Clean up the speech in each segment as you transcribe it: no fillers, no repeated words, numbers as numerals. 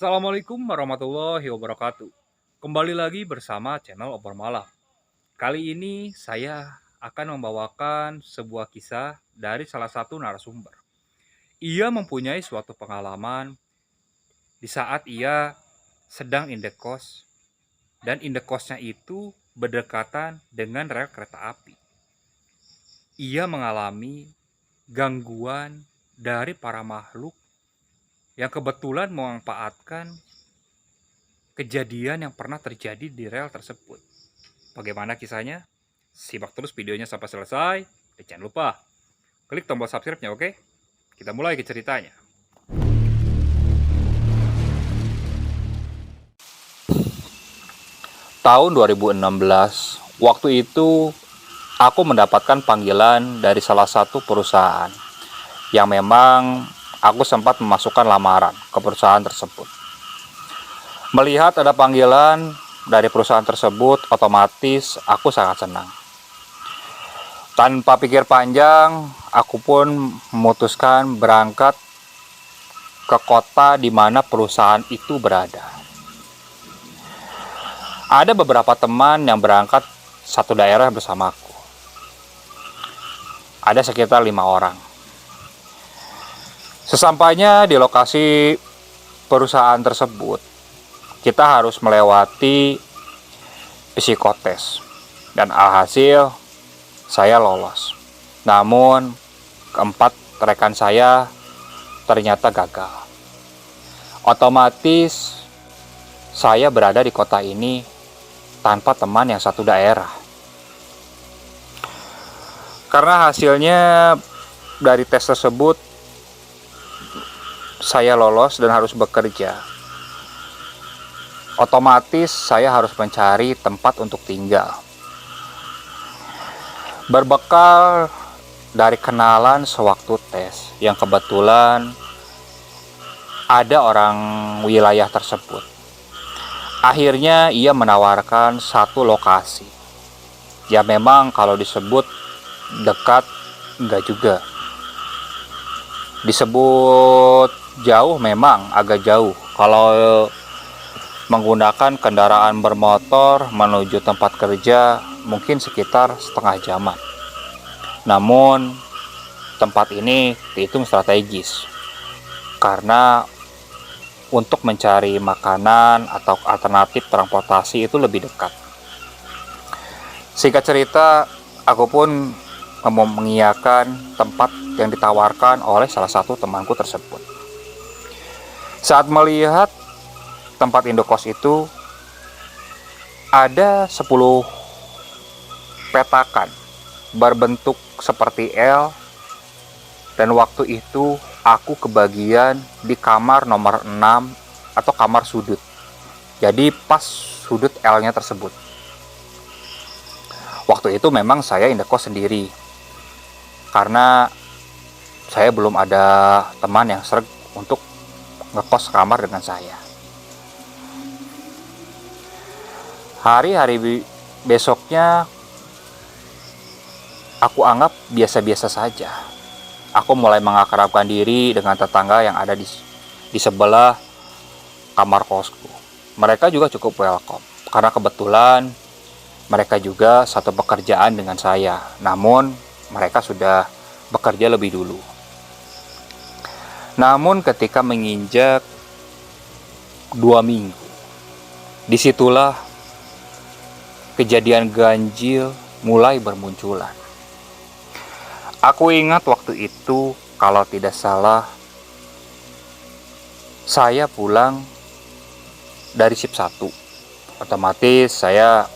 Assalamualaikum warahmatullahi wabarakatuh. Kembali lagi bersama channel Obor Malam. Kali ini saya akan membawakan sebuah kisah dari salah satu narasumber. Ia mempunyai suatu pengalaman di saat ia sedang indekos dan indekosnya itu berdekatan dengan rel kereta api. Ia mengalami gangguan dari para makhluk yang kebetulan memanfaatkan kejadian yang pernah terjadi di rel tersebut. Bagaimana kisahnya? Simak terus videonya sampai selesai. Dan jangan lupa klik tombol subscribe-nya, oke? Kita mulai ke ceritanya. Tahun 2016, waktu itu aku mendapatkan panggilan dari salah satu perusahaan yang memang aku sempat memasukkan lamaran ke perusahaan tersebut. Melihat ada panggilan dari perusahaan tersebut, otomatis aku sangat senang. Tanpa pikir panjang, aku pun memutuskan berangkat ke kota di mana perusahaan itu berada. Ada beberapa teman yang berangkat satu daerah bersamaku. Ada sekitar 5 orang. Sesampainya di lokasi perusahaan tersebut, kita harus melewati psikotes. Dan alhasil saya lolos. Namun keempat rekan saya ternyata gagal. Otomatis saya berada di kota ini tanpa teman yang satu daerah. Karena hasilnya dari tes tersebut saya lolos dan harus bekerja. Otomatis saya harus mencari tempat untuk tinggal. Berbekal dari kenalan sewaktu tes yang kebetulan ada orang wilayah tersebut. Akhirnya ia menawarkan satu lokasi. Ya memang kalau disebut dekat, enggak juga. Disebut jauh memang agak jauh. Kalau menggunakan kendaraan bermotor menuju tempat kerja mungkin sekitar setengah jaman. Namun tempat ini dihitung strategis karena untuk mencari makanan atau alternatif transportasi itu lebih dekat. Singkat cerita, aku pun mengiyakan tempat yang ditawarkan oleh salah satu temanku tersebut. Saat melihat tempat indekos itu, ada 10 petakan berbentuk seperti L, dan waktu itu aku kebagian di kamar nomor 6 atau kamar sudut. Jadi pas sudut L-nya tersebut. Waktu itu memang saya indekos sendiri. Karena saya belum ada teman yang sering untuk ngekos kamar dengan saya. Hari-hari besoknya aku anggap biasa-biasa saja. Aku mulai mengakrabkan diri dengan tetangga yang ada di sebelah kamar kosku. Mereka juga cukup welcome karena kebetulan mereka juga satu pekerjaan dengan saya. Namun mereka sudah bekerja lebih dulu. Namun ketika menginjak 2 minggu, disitulah kejadian ganjil mulai bermunculan. Aku ingat waktu itu, kalau tidak salah, saya pulang dari shift 1. Otomatis saya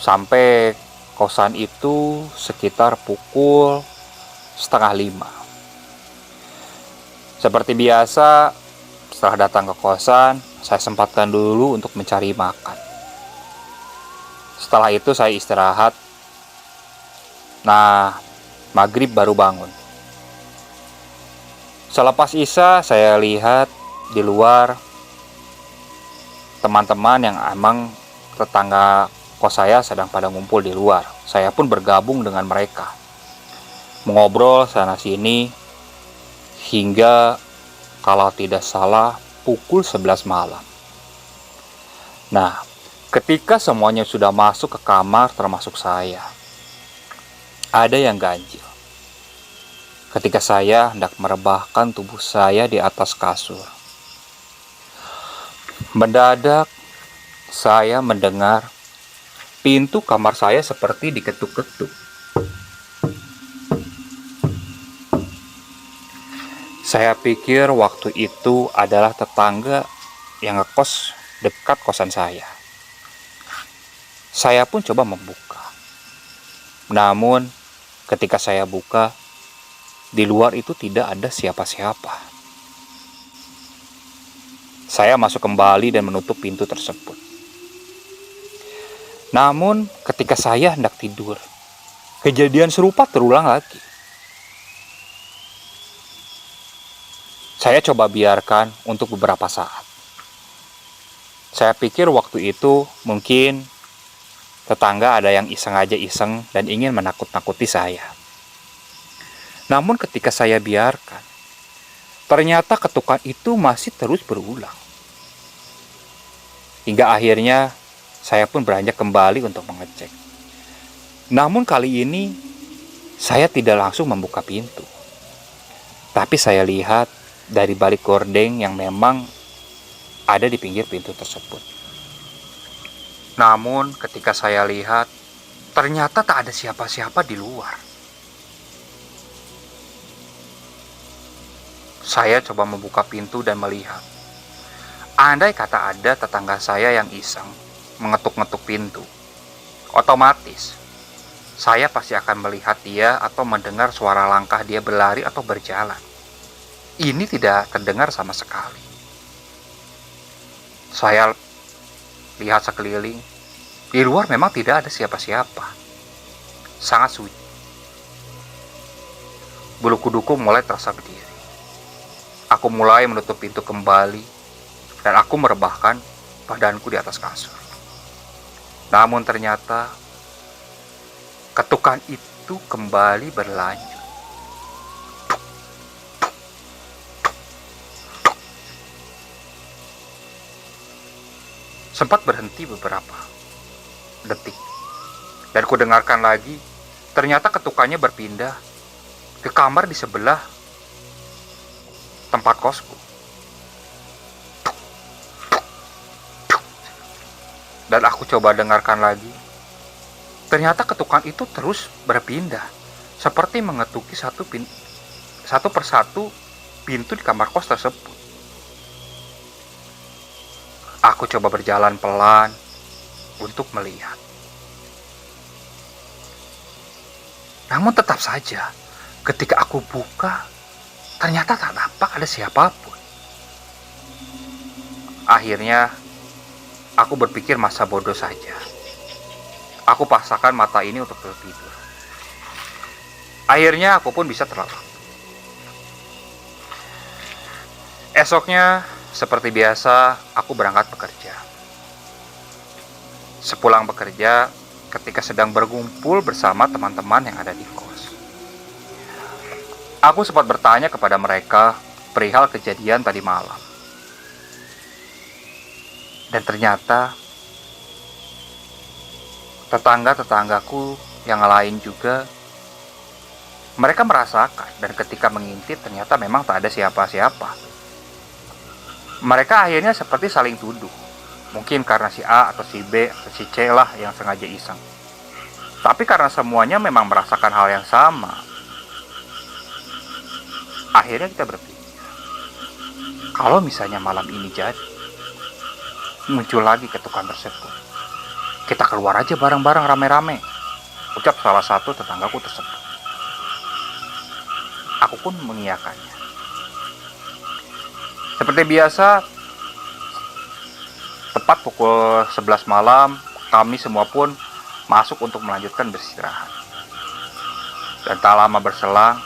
sampai kosan itu sekitar pukul setengah 5. Seperti biasa, setelah datang ke kosan, saya sempatkan dulu untuk mencari makan. Setelah itu saya istirahat. Nah, maghrib baru bangun. Selepas isya, saya lihat di luar teman-teman yang emang tetangga kos saya sedang pada ngumpul di luar. Saya pun bergabung dengan mereka, mengobrol sana sini, hingga kalau tidak salah pukul 11 malam. Nah, ketika semuanya sudah masuk ke kamar termasuk saya, ada yang ganjil. Ketika saya hendak merebahkan tubuh saya di atas kasur, mendadak saya mendengar pintu kamar saya seperti diketuk-ketuk. Saya pikir waktu itu adalah tetangga yang ngekos dekat kosan saya. Saya pun coba membuka. Namun, ketika saya buka, di luar itu tidak ada siapa-siapa. Saya masuk kembali dan menutup pintu tersebut. Namun, ketika saya hendak tidur, kejadian serupa terulang lagi. Saya coba biarkan untuk beberapa saat. Saya pikir waktu itu mungkin tetangga ada yang iseng dan ingin menakut-nakuti saya. Namun ketika saya biarkan, ternyata ketukan itu masih terus berulang. Hingga akhirnya saya pun beranjak kembali untuk mengecek. Namun kali ini saya tidak langsung membuka pintu. Tapi saya lihat dari balik gordeng yang memang ada di pinggir pintu tersebut. Namun ketika saya lihat, ternyata tak ada siapa-siapa di luar. Saya coba membuka pintu dan melihat. Andai kata ada tetangga saya yang iseng mengetuk-ngetuk pintu, otomatis saya pasti akan melihat dia atau mendengar suara langkah dia berlari atau berjalan. Ini tidak terdengar sama sekali. Saya lihat sekeliling. Di luar memang tidak ada siapa-siapa. Sangat sunyi. Bulu kuduku mulai terasa berdiri. Aku mulai menutup pintu kembali dan aku merebahkan badanku di atas kasur. Namun ternyata ketukan itu kembali berlanjut. Sempat berhenti beberapa detik. Dan ku dengarkan lagi, ternyata ketukannya berpindah ke kamar di sebelah tempat kosku. Dan aku coba dengarkan lagi. Ternyata ketukan itu terus berpindah, seperti mengetuki satu persatu pintu di kamar kos tersebut. Aku coba berjalan pelan untuk melihat. Namun tetap saja, ketika aku buka, ternyata tak nampak ada siapapun. Akhirnya, aku berpikir masa bodoh saja. Aku paksakan mata ini untuk tertidur. Akhirnya aku pun bisa terlelap. Esoknya, seperti biasa, aku berangkat bekerja. Sepulang bekerja, ketika sedang berkumpul bersama teman-teman yang ada di kos, aku sempat bertanya kepada mereka perihal kejadian tadi malam. Dan ternyata tetangga-tetanggaku yang lain juga, mereka merasakan dan ketika mengintip ternyata memang tak ada siapa-siapa. Mereka akhirnya seperti saling tuduh. Mungkin karena si A atau si B atau si C lah yang sengaja iseng. Tapi karena semuanya memang merasakan hal yang sama, akhirnya kita berpikir, kalau misalnya malam ini jadi muncul lagi ketukan tersebut, kita keluar aja bareng-bareng rame-rame, ucap salah satu tetanggaku tersebut. Aku pun mengiyakannya. Seperti biasa, tepat pukul 11 malam, kami semua pun masuk untuk melanjutkan beristirahat. Dan tak lama berselang,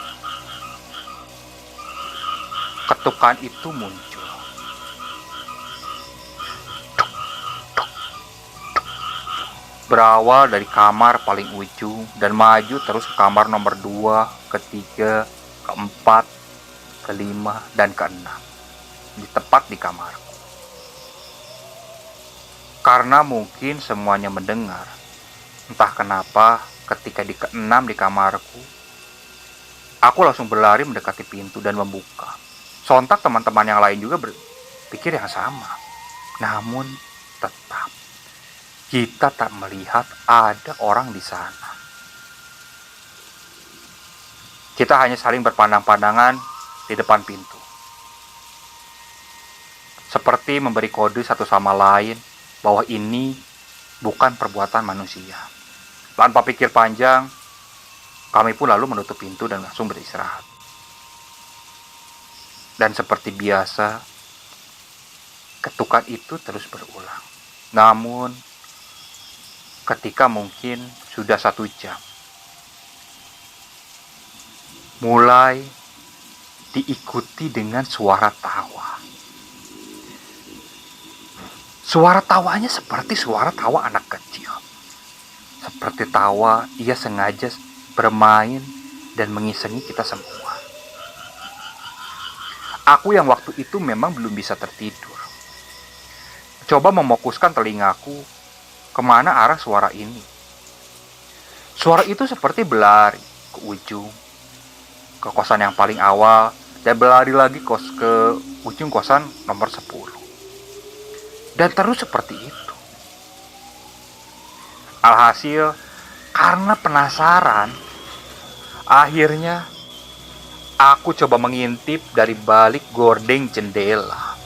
ketukan itu muncul. Berawal dari kamar paling ujung dan maju terus ke kamar nomor 2, ke-3, ke-4, ke-5, dan ke-6. tepat di kamarku. Karena mungkin semuanya mendengar, entah kenapa ketika di keenam di kamarku, aku langsung berlari mendekati pintu dan membuka. Sontak teman-teman yang lain juga berpikir yang sama. Namun tetap kita tak melihat ada orang di sana. Kita hanya saling berpandang-pandangan di depan pintu. Seperti memberi kode satu sama lain bahwa ini bukan perbuatan manusia. Tanpa pikir panjang, kami pun lalu menutup pintu dan langsung beristirahat. Dan seperti biasa, ketukan itu terus berulang. Namun, ketika mungkin sudah 1 jam, mulai diikuti dengan suara tawa. Suara tawanya seperti suara tawa anak kecil. Seperti tawa ia sengaja bermain dan mengisengi kita semua. Aku yang waktu itu memang belum bisa tertidur. Coba memokuskan telingaku kemana arah suara ini. Suara itu seperti berlari ke ujung, ke kosan yang paling awal, dan berlari lagi ke ujung kosan nomor 10. Dan terus seperti itu. Alhasil, karena penasaran, akhirnya aku coba mengintip dari balik gordeng jendela.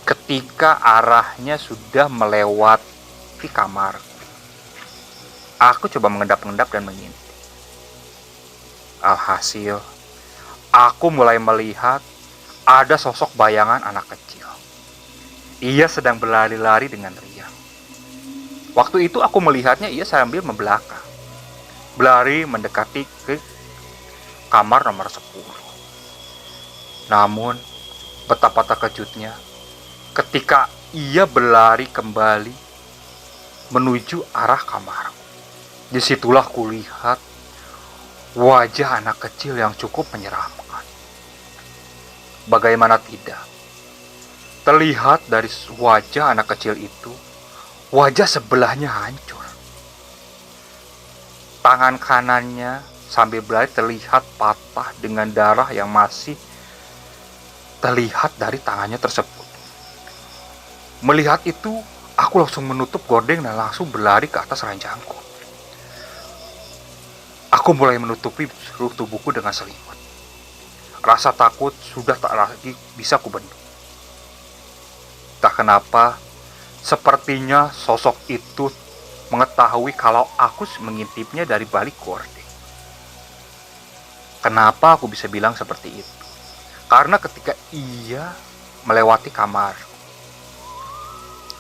Ketika arahnya sudah melewati kamarku, aku coba mengendap-endap dan mengintip. Alhasil, aku mulai melihat ada sosok bayangan anak kecil. Ia sedang berlari-lari dengan riang. Waktu itu aku melihatnya ia sambil membelakang, berlari mendekati ke kamar nomor 10. Namun, betapa terkejutnya ketika ia berlari kembali menuju arah kamarku. Disitulah kulihat wajah anak kecil yang cukup menyeramkan. Bagaimana tidak? Terlihat dari wajah anak kecil itu, wajah sebelahnya hancur. Tangan kanannya sambil berlari terlihat patah dengan darah yang masih terlihat dari tangannya tersebut. Melihat itu, aku langsung menutup gordeng dan langsung berlari ke atas ranjangku. Aku mulai menutupi seluruh tubuhku dengan selimut. Rasa takut sudah tak lagi bisa kubendung. Tak kenapa, sepertinya sosok itu mengetahui kalau aku mengintipnya dari balik gordeng. Kenapa aku bisa bilang seperti itu? Karena ketika ia melewati kamar,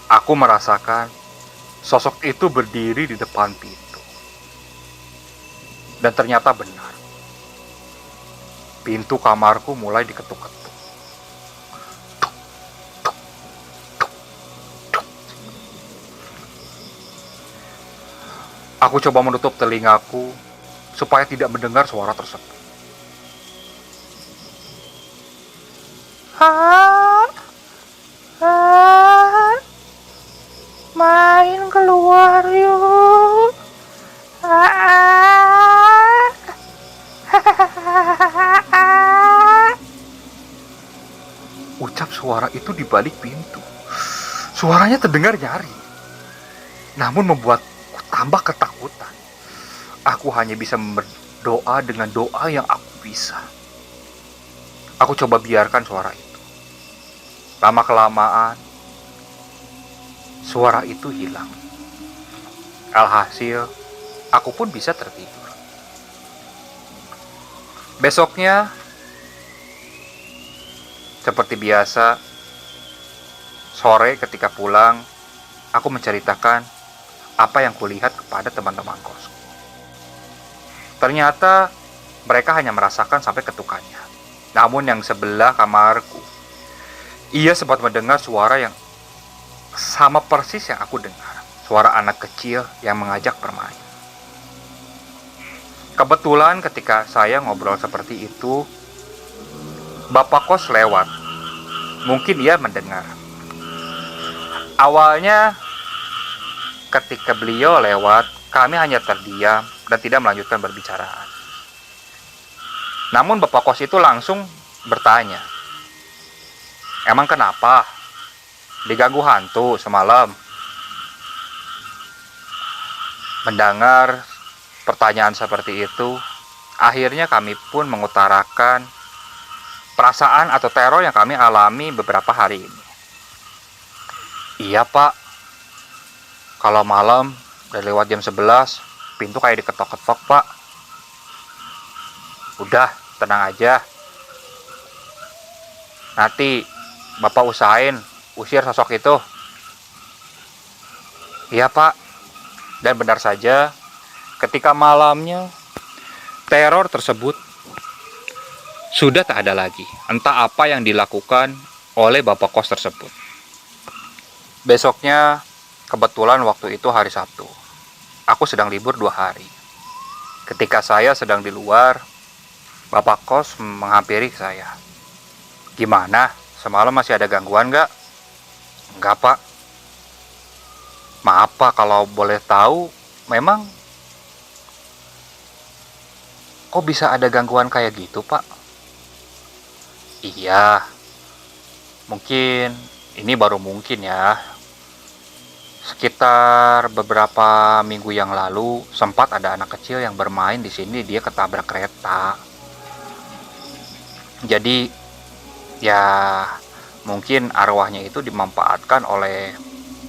aku merasakan sosok itu berdiri di depan pintu. Dan ternyata benar. Pintu kamarku mulai diketuk-ketuk. Aku coba menutup telingaku supaya tidak mendengar suara tersebut. Main keluar yuk. Ucap suara itu di balik pintu. Suaranya terdengar nyaring, namun membuatku tambah ketakutan. Aku hanya bisa berdoa dengan doa yang aku bisa. Aku coba biarkan suara itu. Lama-kelamaan, suara itu hilang. Alhasil, aku pun bisa tertidur. Besoknya, seperti biasa, sore ketika pulang, aku menceritakan apa yang kulihat kepada teman-teman kosku. Ternyata mereka hanya merasakan sampai ketukannya. Namun yang sebelah kamarku, ia sempat mendengar suara yang sama persis yang aku dengar. Suara anak kecil yang mengajak bermain. Kebetulan ketika saya ngobrol seperti itu, Bapak kos lewat Mungkin ia mendengar. Awalnya ketika beliau lewat, kami hanya terdiam dan tidak melanjutkan berbicaraan. Namun Bapak kos itu langsung bertanya, "Emang kenapa? Diganggu hantu semalam?" Mendengar pertanyaan seperti itu, akhirnya kami pun mengutarakan perasaan atau teror yang kami alami beberapa hari ini. "Iya pak, kalau malam udah lewat jam 11, pintu kayak diketok-ketok pak." "Udah, tenang aja. Nanti bapak usahain usir sosok itu." "Iya pak." Dan benar saja, ketika malamnya teror tersebut sudah tak ada lagi. Entah apa yang dilakukan oleh bapak kos tersebut. Besoknya, kebetulan waktu itu hari Sabtu. Aku sedang libur 2 hari. Ketika saya sedang di luar, bapak kos menghampiri saya. "Gimana? Semalam masih ada gangguan gak?" "Enggak pak." "Maaf pak, kalau boleh tahu, memang kok bisa ada gangguan kayak gitu pak?" "Iya, mungkin ini baru mungkin ya. Sekitar beberapa minggu yang lalu sempat ada anak kecil yang bermain di sini, dia ketabrak kereta. Jadi ya mungkin arwahnya itu dimanfaatkan oleh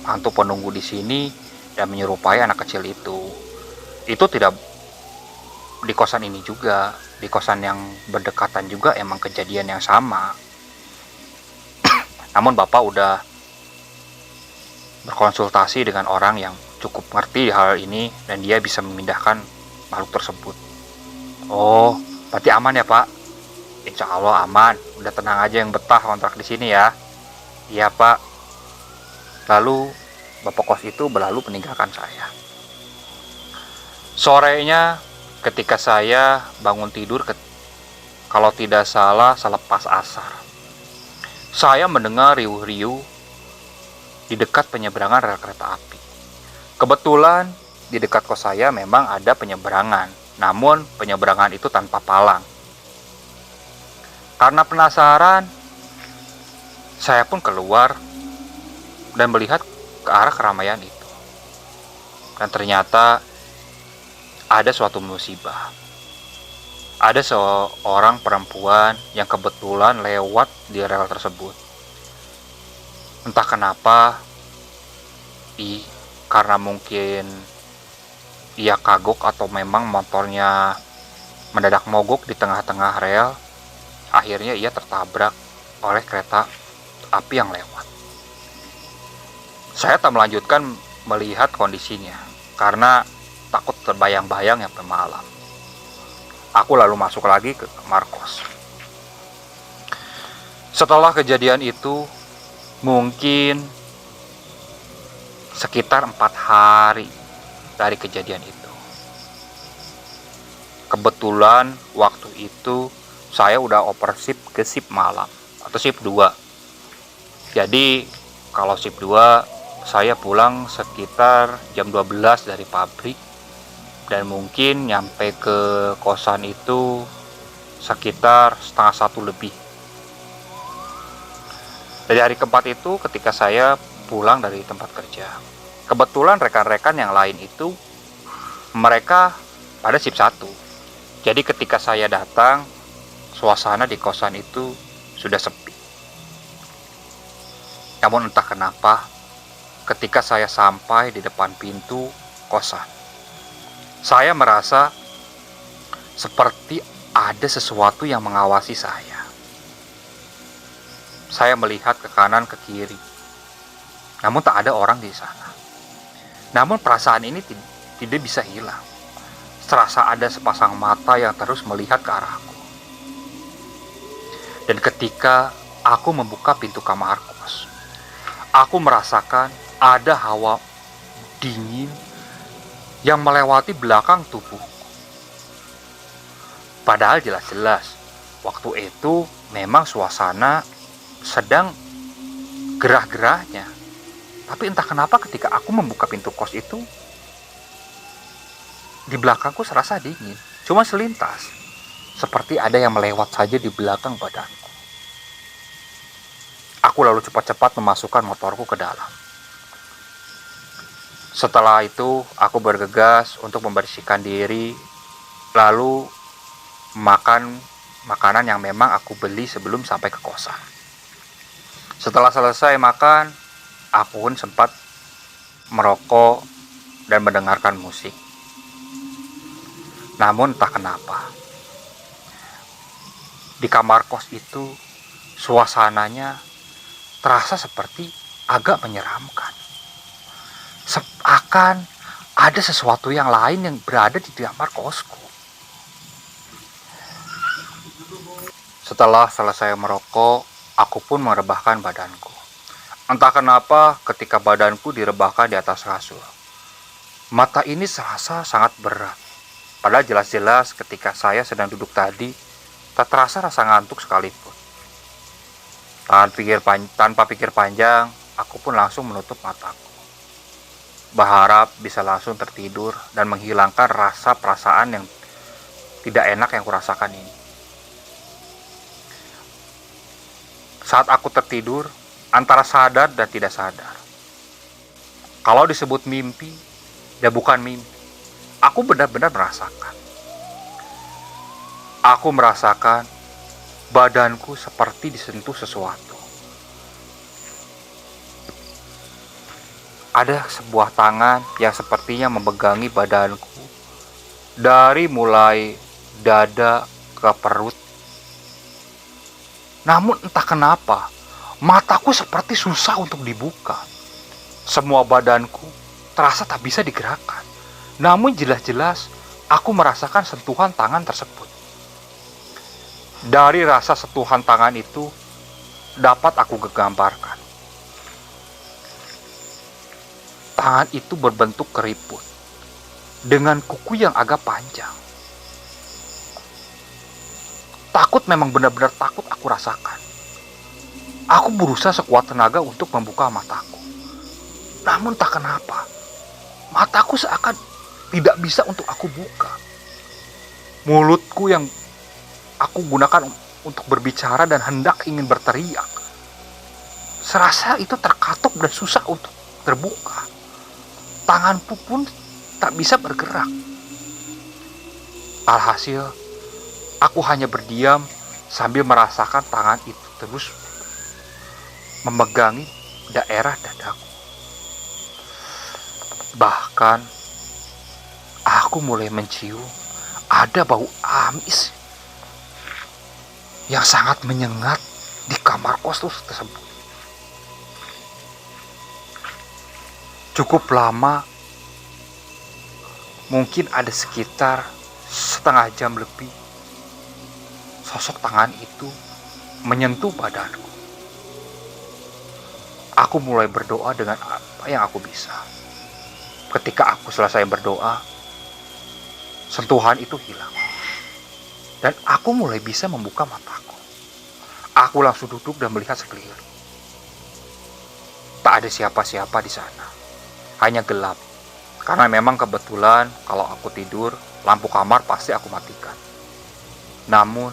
hantu penunggu di sini dan menyerupai anak kecil itu. Itu tidak di kosan ini juga, di kosan yang berdekatan juga emang kejadian yang sama. Namun bapak udah berkonsultasi dengan orang yang cukup ngerti hal ini dan dia bisa memindahkan makhluk tersebut." "Oh, berarti aman ya pak?" "Insya Allah aman. Udah tenang aja yang betah kontrak di sini ya." "Iya pak." Lalu bapak kos itu berlalu meninggalkan saya. Sorenya ketika saya bangun tidur, kalau tidak salah selepas asar, saya mendengar riuh-riuh di dekat penyeberangan rel kereta api. Kebetulan di dekat kos saya memang ada penyeberangan, namun penyeberangan itu tanpa palang. Karena penasaran, saya pun keluar dan melihat ke arah keramaian itu. Dan ternyata ada suatu musibah. Ada seorang perempuan yang kebetulan lewat di rel tersebut. Entah kenapa, karena mungkin ia kagok atau memang motornya mendadak mogok di tengah-tengah rel, akhirnya ia tertabrak oleh kereta api yang lewat. Saya tak melanjutkan melihat kondisinya karena takut terbayang-bayang yang malam. Aku lalu masuk lagi ke kamar kos. Setelah kejadian itu, mungkin sekitar 4 hari dari kejadian itu. Kebetulan waktu itu saya udah oper shift ke shift malam atau shift 2. Jadi kalau shift 2 saya pulang sekitar jam 12 dari pabrik dan mungkin nyampe ke kosan itu sekitar setengah 1 lebih. Dari hari keempat itu ketika saya pulang dari tempat kerja, kebetulan rekan-rekan yang lain itu mereka pada shift 1. Jadi ketika saya datang, suasana di kosan itu sudah sepi. Namun entah kenapa, ketika saya sampai di depan pintu kosan, saya merasa seperti ada sesuatu yang mengawasi saya. Saya melihat ke kanan ke kiri, namun tak ada orang di sana. Namun perasaan ini tidak bisa hilang. Serasa ada sepasang mata yang terus melihat ke arahku. Dan ketika aku membuka pintu kamar kos, aku merasakan ada hawa dingin yang melewati belakang tubuhku. Padahal jelas-jelas waktu itu memang suasana sedang gerah-gerahnya. Tapi entah kenapa ketika aku membuka pintu kos itu, di belakangku serasa dingin. Cuma selintas, seperti ada yang melewat saja di belakang badanku. Aku lalu cepat-cepat memasukkan motorku ke dalam. Setelah itu, aku bergegas untuk membersihkan diri, lalu makan makanan yang memang aku beli sebelum sampai ke kosan. Setelah selesai makan, aku pun sempat merokok dan mendengarkan musik. Namun entah kenapa, di kamar kos itu suasananya terasa seperti agak menyeramkan. Seakan ada sesuatu yang lain yang berada di kamar kosku. Setelah selesai merokok, aku pun merebahkan badanku. Entah kenapa ketika badanku direbahkan di atas kasur, mata ini serasa sangat berat. Padahal jelas-jelas ketika saya sedang duduk tadi, tak terasa rasa ngantuk sekalipun. Tanpa pikir panjang, aku pun langsung menutup mataku. Berharap bisa langsung tertidur dan menghilangkan rasa perasaan yang tidak enak yang kurasakan ini. Saat aku tertidur, antara sadar dan tidak sadar. Kalau disebut mimpi, ya bukan mimpi. Aku benar-benar merasakan. Aku merasakan badanku seperti disentuh sesuatu. Ada sebuah tangan yang sepertinya memegangi badanku dari mulai dada ke perut. Namun entah kenapa, mataku seperti susah untuk dibuka. Semua badanku terasa tak bisa digerakkan. Namun jelas-jelas aku merasakan sentuhan tangan tersebut. Dari rasa sentuhan tangan itu dapat aku gambarkan. Tangan itu berbentuk keriput dengan kuku yang agak panjang. Takut, memang benar-benar takut aku rasakan. Aku berusaha sekuat tenaga untuk membuka mataku. Namun tak kenapa, mataku seakan tidak bisa untuk aku buka. Mulutku yang aku gunakan untuk berbicara dan hendak ingin berteriak, serasa itu terkatuk dan susah untuk terbuka. Tanganku pun tak bisa bergerak. Alhasil, aku hanya berdiam sambil merasakan tangan itu terus memegangi daerah dadaku. Bahkan, aku mulai mencium ada bau amis yang sangat menyengat di kamar kos tersebut. Cukup lama, mungkin ada sekitar setengah jam lebih, sosok tangan itu menyentuh badanku. Aku mulai berdoa dengan apa yang aku bisa. Ketika aku selesai berdoa, sentuhan itu hilang. Dan aku mulai bisa membuka mataku. Aku langsung duduk dan melihat sekeliling. Tak ada siapa-siapa di sana. Hanya gelap. Karena memang kebetulan kalau aku tidur, lampu kamar pasti aku matikan. Namun,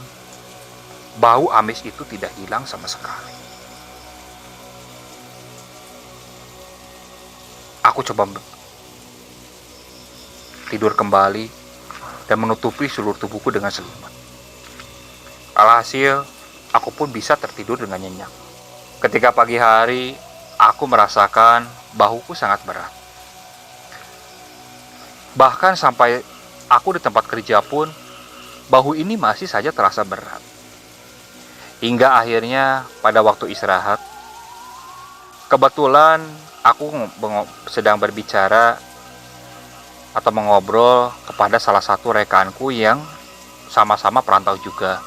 bau amis itu tidak hilang sama sekali. Aku coba tidur kembali dan menutupi seluruh tubuhku dengan selimut. Alhasil, aku pun bisa tertidur dengan nyenyak. Ketika pagi hari, aku merasakan bahuku sangat berat. Bahkan sampai aku di tempat kerja pun, bahu ini masih saja terasa berat. Hingga akhirnya pada waktu istirahat, kebetulan aku sedang berbicara atau mengobrol kepada salah satu rekanku yang sama-sama perantau juga.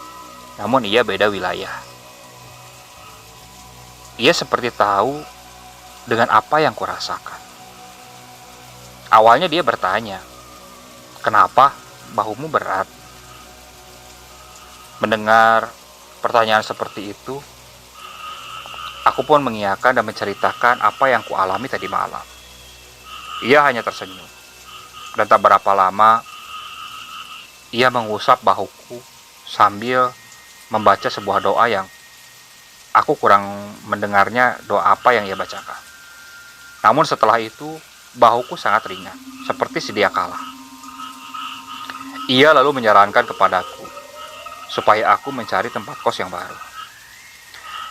Namun ia beda wilayah. Ia seperti tahu dengan apa yang kurasakan. Awalnya dia bertanya, "Kenapa bahumu berat?" Mendengar pertanyaan seperti itu, Aku pun mengiyakan dan menceritakan apa yang kualami tadi malam. Ia hanya tersenyum. Dan tak berapa lama, ia mengusap bahuku sambil membaca sebuah doa yang aku kurang mendengarnya doa apa yang ia bacakan. Namun setelah itu, bahuku sangat ringan, seperti sedia kala. Ia lalu menyarankan kepadaku supaya aku mencari tempat kos yang baru.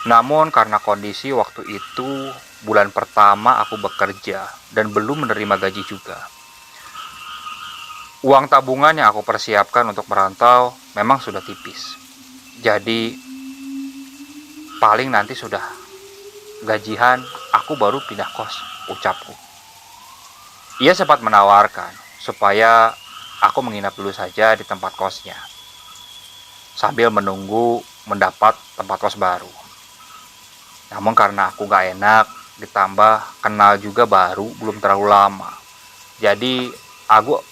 Namun karena kondisi waktu itu bulan pertama aku bekerja dan belum menerima gaji juga. Uang tabungan yang aku persiapkan untuk merantau memang sudah tipis. Jadi paling nanti sudah gajian aku baru pindah kos, ucapku. Ia sempat menawarkan supaya aku menginap dulu saja di tempat kosnya, sambil menunggu mendapat tempat kos baru. Namun karena aku gak enak, ditambah kenal juga baru, belum terlalu lama. Jadi aku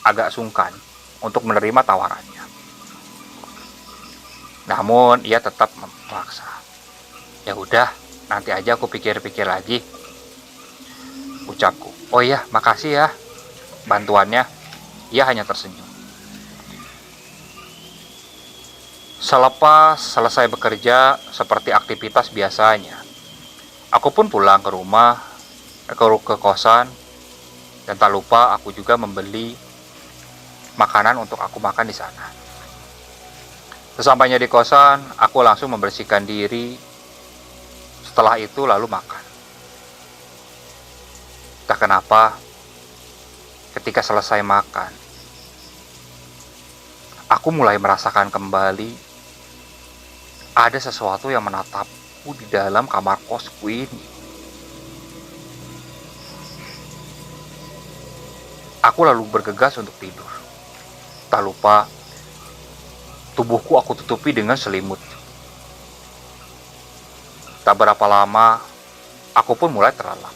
agak sungkan untuk menerima tawarannya. Namun ia tetap memaksa. Ya udah, nanti aja aku pikir-pikir lagi, ucapku. Oh iya, makasih ya bantuannya. Ia hanya tersenyum. Selepas selesai bekerja seperti aktivitas biasanya, aku pun pulang ke rumah, ke kosan, dan tak lupa aku juga membeli makanan untuk aku makan di sana. Sesampainya di kosan, aku langsung membersihkan diri. Setelah itu lalu makan. Tak kenapa, ketika selesai makan, aku mulai merasakan kembali ada sesuatu yang menatapku di dalam kamar kosku ini. Aku lalu bergegas untuk tidur. Tak lupa, tubuhku aku tutupi dengan selimut. Tak berapa lama, aku pun mulai terlelap.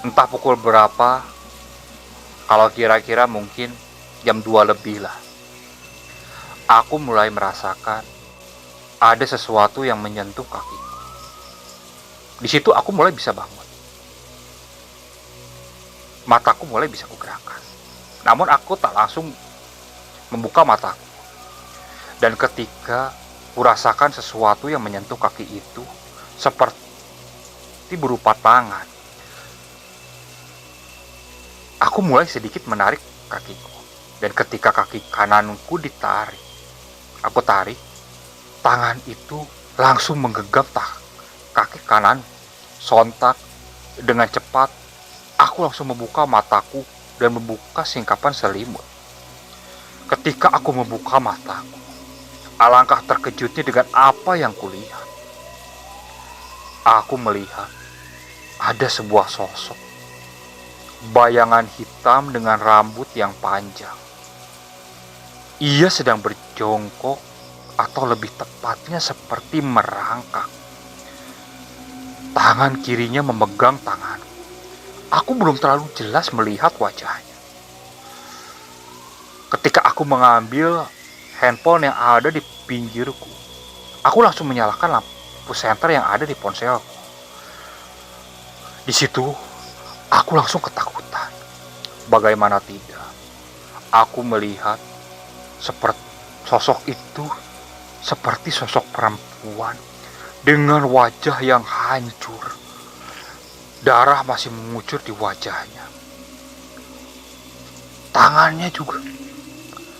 Entah pukul berapa, kalau kira-kira mungkin jam 2 lebih lah. Aku mulai merasakan ada sesuatu yang menyentuh kakiku. Di situ aku mulai bisa bangun. Mataku mulai bisa kugerakkan. Namun aku tak langsung membuka mataku. Dan ketika kurasakan sesuatu yang menyentuh kaki itu seperti berupa tangan, aku mulai sedikit menarik kakiku. Dan ketika kaki kananku ditarik, aku tarik, tangan itu langsung menggenggam kaki kanan. Sontak dengan cepat, aku langsung membuka mataku dan membuka singkapan selimut. Ketika aku membuka mataku, alangkah terkejutnya dengan apa yang kulihat. Aku melihat ada sebuah sosok, bayangan hitam dengan rambut yang panjang. Ia sedang berjongkok, atau lebih tepatnya seperti merangkak. Tangan kirinya memegang tanganku. Aku belum terlalu jelas melihat wajahnya. Ketika aku mengambil handphone yang ada di pinggirku, aku langsung menyalakan lampu senter yang ada di ponselku. Di situ, aku langsung ketakutan. Bagaimana tidak, aku melihat seperti sosok itu seperti sosok perempuan dengan wajah yang hancur. Darah masih mengucur di wajahnya. Tangannya juga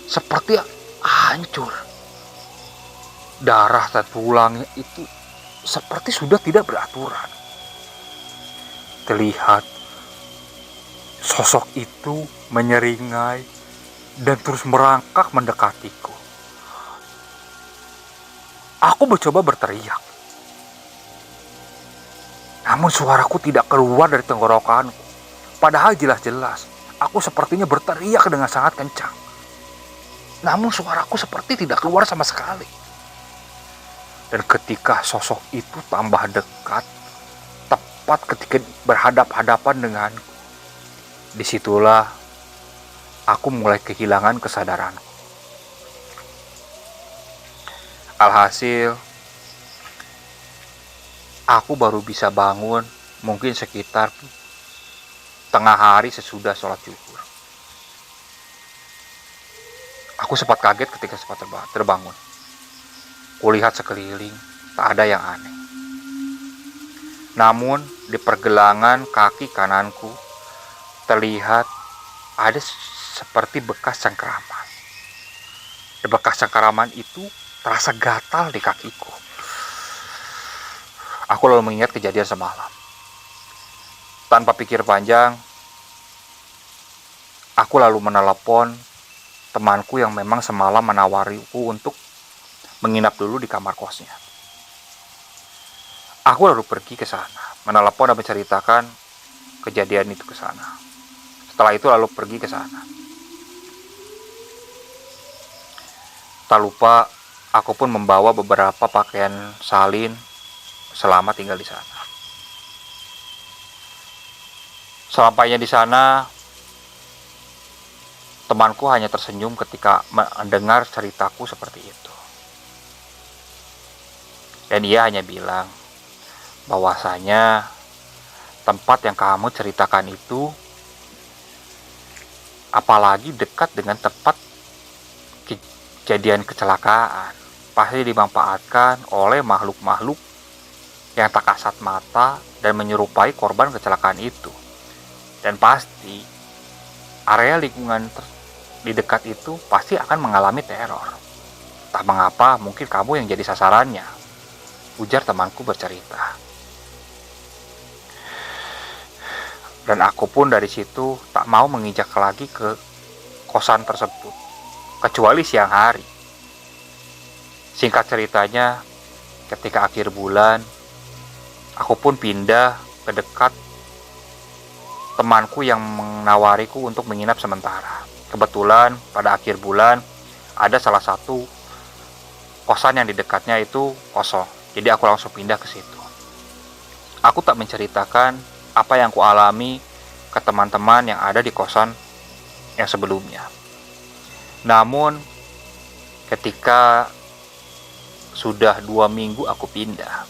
seperti hancur. Darah dan tulangnya itu seperti sudah tidak beraturan. Terlihat sosok itu menyeringai dan terus merangkak mendekatiku. Aku mencoba berteriak, namun suaraku tidak keluar dari tenggorokanku. Padahal jelas-jelas aku sepertinya berteriak dengan sangat kencang. Namun suaraku seperti tidak keluar sama sekali. Dan ketika sosok itu tambah dekat, tepat ketika berhadap-hadapan denganku, disitulah aku mulai kehilangan kesadaranku. Alhasil, Aku baru bisa bangun mungkin sekitar tengah hari sesudah sholat zuhur. Aku sempat kaget ketika sempat terbangun. Kulihat sekeliling, tak ada yang aneh. Namun, di pergelangan kaki kananku, terlihat ada seperti bekas cengkraman. Di bekas cengkraman itu terasa gatal di kakiku. Aku lalu mengingat kejadian semalam. Tanpa pikir panjang, aku lalu menelepon temanku yang memang semalam menawariku untuk menginap dulu di kamar kosnya. Aku lalu pergi ke sana, menelepon dan menceritakan kejadian itu ke sana. Setelah itu lalu pergi ke sana. Tak lupa, aku pun membawa beberapa pakaian salin selama tinggal di sana. Sesampainya di sana, temanku hanya tersenyum ketika mendengar ceritaku seperti itu. Dan ia hanya bilang bahwasanya tempat yang kamu ceritakan itu apalagi dekat dengan tempat kejadian kecelakaan, pasti dimanfaatkan oleh makhluk-makhluk yang tak kasat mata dan menyerupai korban kecelakaan itu. Dan pasti area lingkungan di dekat itu pasti akan mengalami teror. Tak mengapa mungkin kamu yang jadi sasarannya, ujar temanku bercerita. Dan aku pun dari situ tak mau menginjak lagi ke kosan tersebut, kecuali siang hari. Singkat ceritanya, ketika akhir bulan, aku pun pindah ke dekat temanku yang menawariku untuk menginap sementara. Kebetulan pada akhir bulan ada salah satu kosan yang di dekatnya itu kosong. Jadi aku langsung pindah ke situ. Aku tak menceritakan apa yang kualami ke teman-teman yang ada di kosan yang sebelumnya. Namun ketika sudah 2 minggu aku pindah,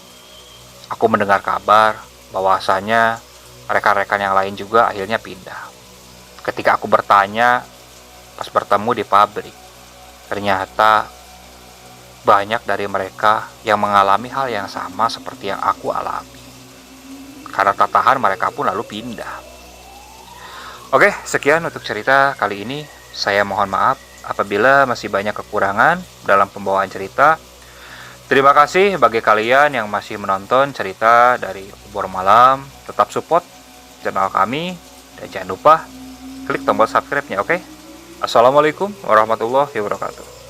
aku mendengar kabar bahwasanya rekan-rekan yang lain juga akhirnya pindah. Ketika aku bertanya pas bertemu di pabrik, ternyata banyak dari mereka yang mengalami hal yang sama seperti yang aku alami. Karena tak tahan mereka pun lalu pindah. Oke, sekian untuk cerita kali ini. Saya mohon maaf apabila masih banyak kekurangan dalam pembawaan cerita. Terima kasih bagi kalian yang masih menonton cerita dari Obor Malam. Tetap support channel kami dan jangan lupa klik tombol subscribe-nya, oke? Assalamualaikum warahmatullahi wabarakatuh.